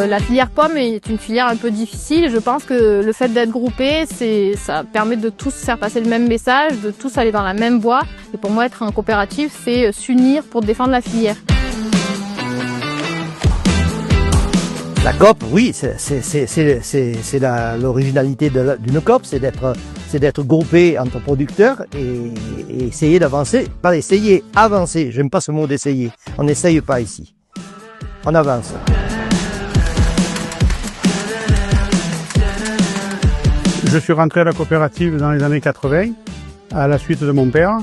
La filière pomme est une filière un peu difficile et je pense que le fait d'être groupé, ça permet de tous faire passer le même message, de tous aller dans la même voie. Et pour moi, être en coopérative, c'est s'unir pour défendre la filière. La COP, oui, c'est l'originalité d'une COP, c'est d'être groupé entre producteurs et essayer d'avancer. Pas essayer, avancer. J'aime pas ce mot d'essayer. On n'essaye pas ici. On avance. Je suis rentré à la coopérative dans les années 80, à la suite de mon père.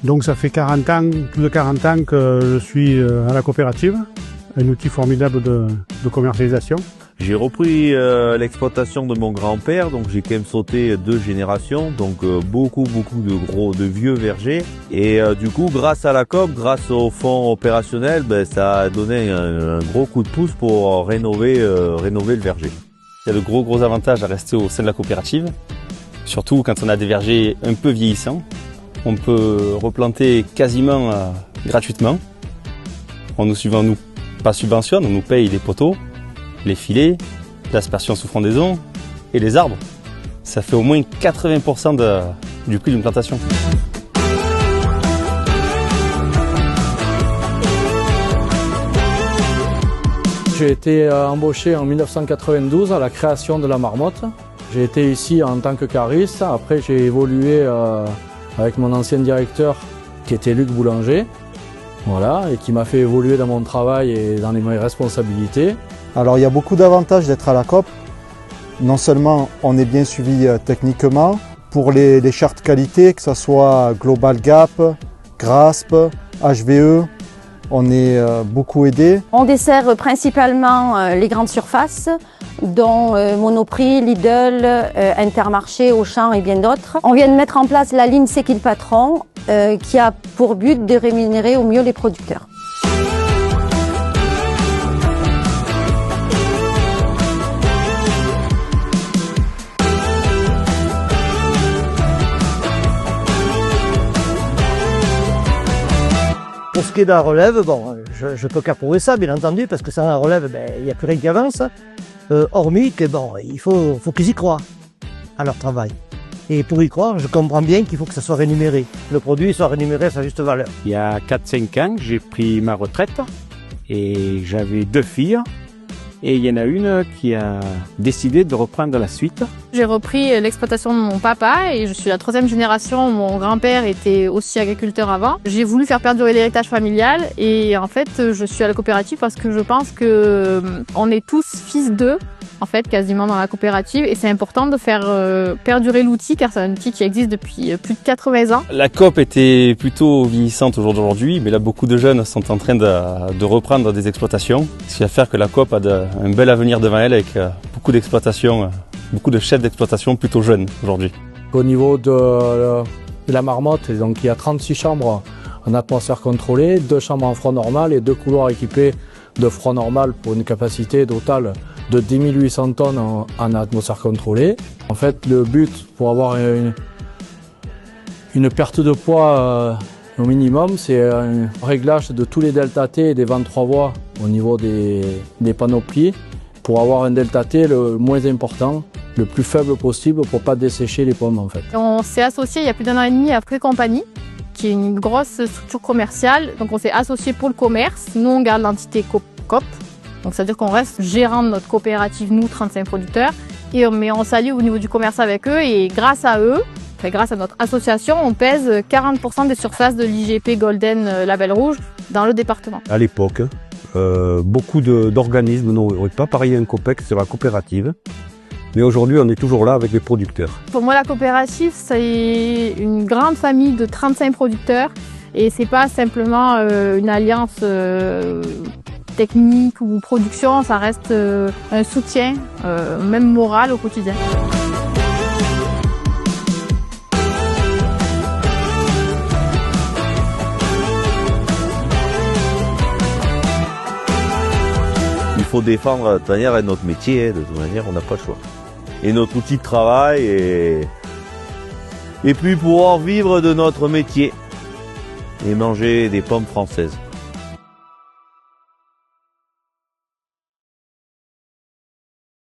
Donc ça fait 40 ans, plus de 40 ans que je suis à la coopérative. Un outil formidable de commercialisation. J'ai repris l'exploitation de mon grand-père, donc j'ai quand même sauté 2 générations, donc beaucoup de vieux vergers. Et du coup, grâce à la COP, grâce au fonds opérationnel, ça a donné un gros coup de pouce pour rénover le verger. Il y a de gros avantages à rester au sein de la coopérative, surtout quand on a des vergers un peu vieillissants. On peut replanter quasiment gratuitement. On nous pas subventionne, on nous paye les poteaux, les filets, l'aspersion sous frondaison et les arbres. Ça fait au moins 80% du prix d'une plantation. J'ai été embauché en 1992 à la création de la marmotte. J'ai été ici en tant que cariste. Après, j'ai évolué avec mon ancien directeur qui était Luc Boulanger. Voilà, et qui m'a fait évoluer dans mon travail et dans mes responsabilités. Alors il y a beaucoup d'avantages d'être à la COP. Non seulement on est bien suivi techniquement, pour les chartes qualité, que ce soit Global Gap, GRASP, HVE, on est beaucoup aidé. On dessert principalement les grandes surfaces, dont Monoprix, Lidl, Intermarché, Auchan et bien d'autres. On vient de mettre en place la ligne C'est qui le patron, qui a pour but de rémunérer au mieux les producteurs. Pour ce qui est de la relève, bon, je peux qu'approuver ça, bien entendu, parce que sans la relève, il n'y a plus rien qui avance. Hormis que bon, il faut qu'ils y croient à leur travail. Et pour y croire, je comprends bien qu'il faut que ça soit rémunéré. Le produit soit rémunéré à sa juste valeur. Il y a 4-5 ans, j'ai pris ma retraite et j'avais 2 filles. Et il y en a une qui a décidé de reprendre la suite. J'ai repris l'exploitation de mon papa et je suis la 3e génération. Mon grand-père était aussi agriculteur avant. J'ai voulu faire perdurer l'héritage familial et en fait, je suis à la coopérative parce que je pense que on est tous fils d'eux, en fait, quasiment dans la coopérative. Et c'est important de faire perdurer l'outil car c'est un outil qui existe depuis plus de 80 ans. La COP était plutôt vieillissante aujourd'hui, mais là, beaucoup de jeunes sont en train de reprendre des exploitations. Ce qui va faire que la COP a un bel avenir devant elle avec beaucoup d'exploitations, beaucoup de chefs d'exploitation plutôt jeunes aujourd'hui. Au niveau de la marmotte, donc il y a 36 chambres en atmosphère contrôlée, 2 chambres en froid normal et 2 couloirs équipés de froid normal pour une capacité totale de 10 800 tonnes en atmosphère contrôlée. En fait, le but pour avoir une perte de poids au minimum, c'est un réglage de tous les delta T et des 23 voies au niveau des panoplies pour avoir un delta T le moins important, le plus faible possible pour ne pas dessécher les pommes en fait. On s'est associé il y a plus d'1 an et demi à Précompagnie, qui est une grosse structure commerciale. Donc on s'est associé pour le commerce. Nous on garde l'entité COP. Donc ça veut dire qu'on reste gérant de notre coopérative, nous 35 producteurs. Mais on s'allie au niveau du commerce avec eux et grâce à eux, grâce à notre association, on pèse 40% des surfaces de l'IGP Golden Label Rouge dans le département. À l'époque, beaucoup d'organismes n'auraient pas parié un COPEC sur la coopérative. Mais aujourd'hui, on est toujours là avec les producteurs. Pour moi, la coopérative, c'est une grande famille de 35 producteurs. Et c'est pas simplement une alliance technique ou production, ça reste un soutien, même moral au quotidien. Il faut défendre de toute manière notre métier, de toute manière on n'a pas le choix. Et notre outil de travail et puis pouvoir vivre de notre métier et manger des pommes françaises.